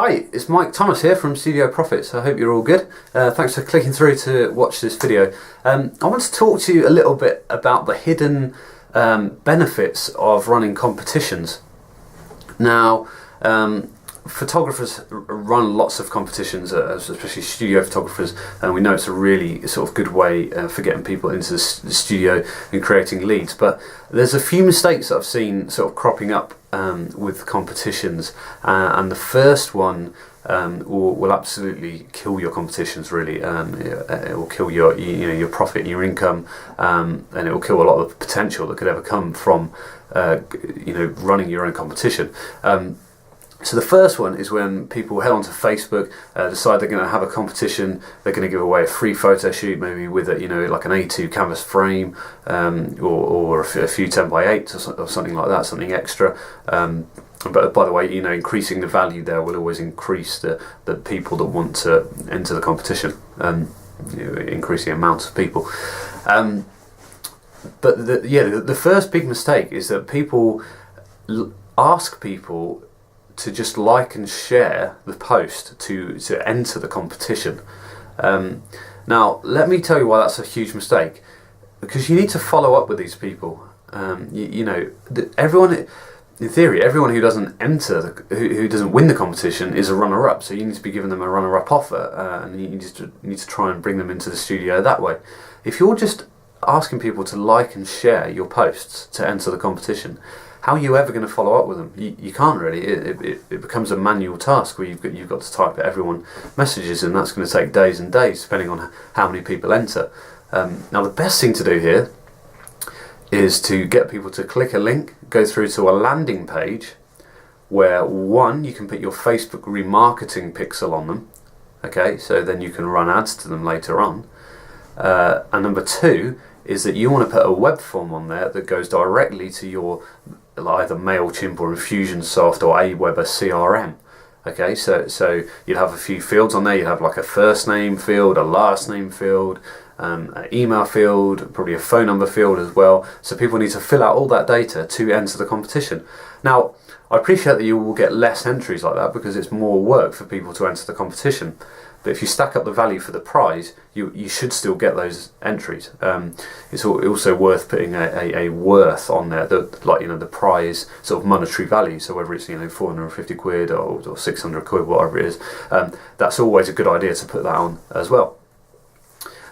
Hi, it's Mike Thomas here from Studio Profits. I hope you're all good. Thanks for clicking through to watch this video. I want to talk to you a little bit about the hidden benefits of running competitions. Now, photographers run lots of competitions, especially studio photographers, and we know it's a really sort of good way for getting people into the studio and creating leads. But there's a few mistakes that I've seen sort of cropping up with competitions, and the first one will absolutely kill your competitions. Really, it will kill your profit and your income, and it will kill a lot of the potential that could ever come from running your own competition. So the first one is when people head onto Facebook, decide they're going to have a competition. They're going to give away a free photo shoot, maybe with like an A2 canvas frame, or a few 10x8 or something like that, something extra. But by the way, increasing the value there will always increase the people that want to enter the competition, increase the amount of people. But the first big mistake is that people ask people to just like and share the post to enter the competition. Now, let me tell you why that's a huge mistake. Because you need to follow up with these people. Everyone, in theory, everyone who doesn't enter, who doesn't win the competition is a runner-up. So you need to be giving them a runner-up offer, and you need to try and bring them into the studio that way. If you're just asking people to like and share your posts to enter the competition, how are you ever going to follow up with them? You can't really. It becomes a manual task where you've got to type everyone messages, and that's going to take days and days depending on how many people enter. Now the best thing to do here is to get people to click a link, go through to a landing page where you can put your Facebook remarketing pixel on them. Okay, so then you can run ads to them later on. And number two is that you want to put a web form on there that goes directly to your either MailChimp or Infusionsoft or Aweber CRM. Okay, so you'd have a few fields on there. You'd have like a first name field, a last name field, an email field, probably a phone number field as well. So people need to fill out all that data to enter the competition. Now, I appreciate that you will get less entries like that because it's more work for people to enter the competition. But if you stack up the value for the prize, you should still get those entries. It's also worth putting a worth on there, the prize sort of monetary value. So whether it's 450 quid or 600 quid, whatever it is, that's always a good idea to put that on as well.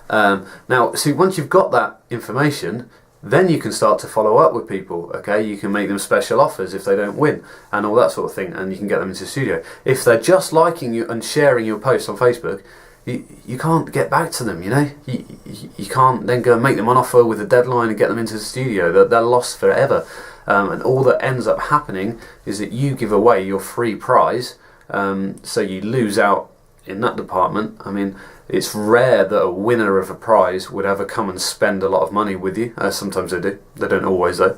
Now, see, once you've got that information, then you can start to follow up with people. Okay, you can make them special offers if they don't win and all that sort of thing, and you can get them into the studio. If they're just liking you and sharing your posts on Facebook, you can't get back to them. You can't then go and make them an offer with a deadline and get them into the studio. They're lost forever, and all that ends up happening is that you give away your free prize, so you lose out in that department. I mean, it's rare that a winner of a prize would ever come and spend a lot of money with you. Sometimes they do. They don't always though.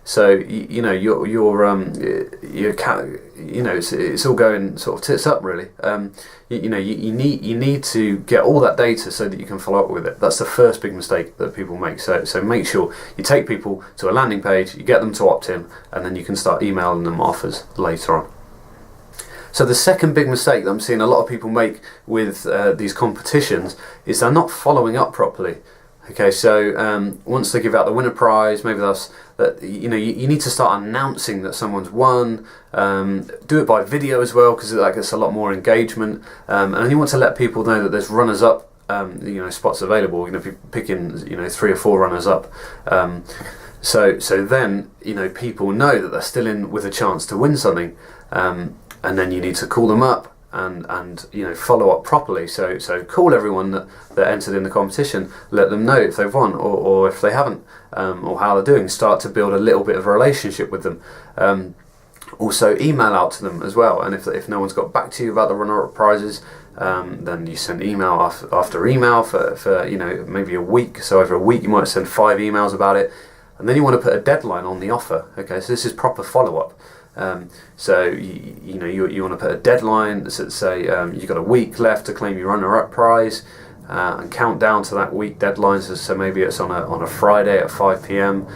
So it's all going sort of tits up really. You need to get all that data so that you can follow up with it. That's the first big mistake that people make. So make sure you take people to a landing page, you get them to opt in, and then you can start emailing them offers later on. So the second big mistake that I'm seeing a lot of people make with these competitions is they're not following up properly. Okay, so once they give out the winner prize, maybe you need to start announcing that someone's won. Do it by video as well, because that gets a lot more engagement. And then you want to let people know that there's runners up, spots available. Picking 3 or 4 runners up. So then people know that they're still in with a chance to win something. And then you need to call them up and follow up properly. So call everyone that entered in the competition, let them know if they've won or if they haven't, or how they're doing. Start to build a little bit of a relationship with them. Also email out to them as well. And if no one's got back to you about the runner-up prizes, then you send email after email for maybe a week. So over a week you might send 5 emails about it, and then you want to put a deadline on the offer. Okay, so this is proper follow-up. So you want to put a deadline. So say you've got a week left to claim your runner-up prize, and count down to that week deadline. So maybe it's on a Friday at 5 p.m.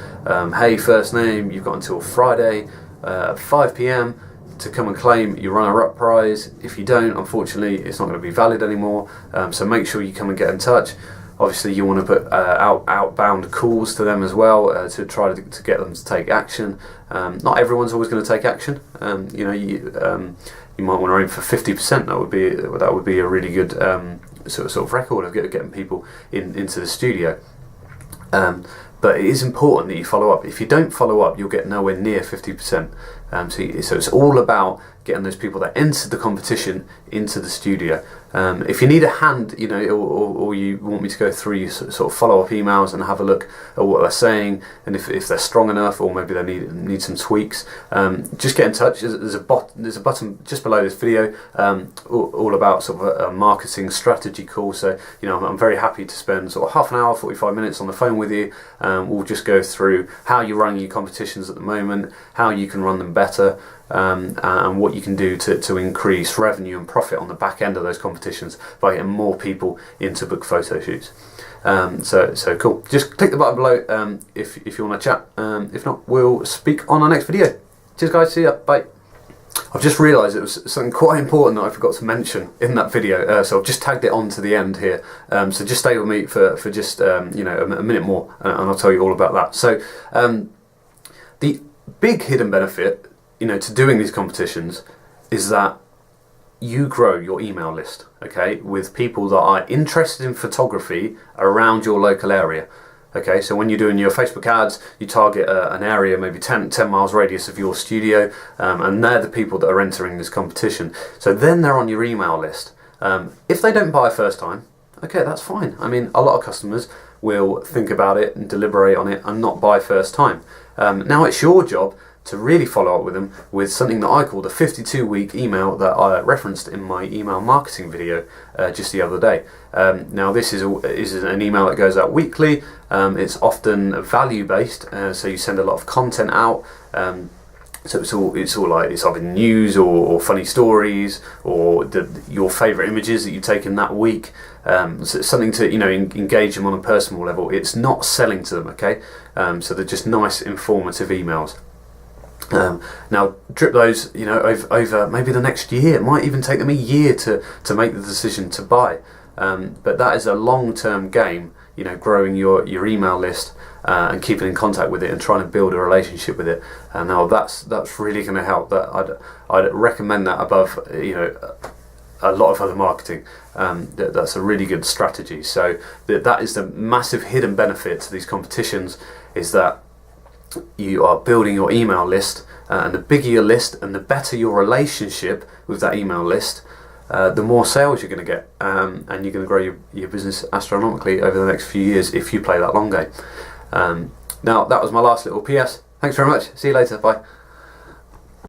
Hey, first name, you've got until Friday at 5 p.m. to come and claim your runner-up prize. If you don't, unfortunately, it's not going to be valid anymore. So make sure you come and get in touch. Obviously, you want to put outbound calls to them as well to try to get them to take action. Not everyone's always going to take action. You might want to aim for 50%. That would be a really good sort of record of getting people into the studio. But it is important that you follow up. If you don't follow up, you'll get nowhere near 50%. So it's all about getting those people that entered the competition into the studio. If you need a hand, or you want me to go through your sort of follow-up emails and have a look at what they're saying, and if they're strong enough, or maybe they need some tweaks, just get in touch. There's a button just below this video, all about sort of a marketing strategy call. So I'm very happy to spend sort of half an hour, 45 minutes on the phone with you. We'll just go through how you're running your competitions at the moment, how you can run them better, and what you can do to increase revenue and profit on the back end of those competitions by getting more people into book photo shoots. So cool. Just click the button below if you want to chat. If not, we'll speak on our next video. Cheers guys, see ya, bye. I've just realised it was something quite important that I forgot to mention in that video, so I've just tagged it on to the end here. So just stay with me for just a minute more, and I'll tell you all about that. So the big hidden benefit, to doing these competitions is that you grow your email list, okay, with people that are interested in photography around your local area. Okay, so when you're doing your Facebook ads, you target an area, maybe 10 miles radius of your studio, and they're the people that are entering this competition. So then they're on your email list. If they don't buy first time, okay, that's fine. I mean, a lot of customers will think about it and deliberate on it and not buy first time. Now it's your job to really follow up with them with something that I call the 52-week email that I referenced in my email marketing video just the other day. Now this is an email that goes out weekly. It's often value based, so you send a lot of content out. So it's all like it's either news or funny stories or your favourite images that you've taken that week. So it's something to engage them on a personal level. It's not selling to them, okay? So they're just nice, informative emails. Now drip those, over maybe the next year. It might even take them a year to make the decision to buy. But that is a long-term game, growing your email list and keeping in contact with it and trying to build a relationship with it. And now that's really going to help. That I'd recommend that above a lot of other marketing. That's a really good strategy. So that is the massive hidden benefit to these competitions, is that you are building your email list, and the bigger your list and the better your relationship with that email list, the more sales you're going to get, and you're going to grow your business astronomically over the next few years if you play that long game. Now that was my last little PS. Thanks very much. See you later. Bye.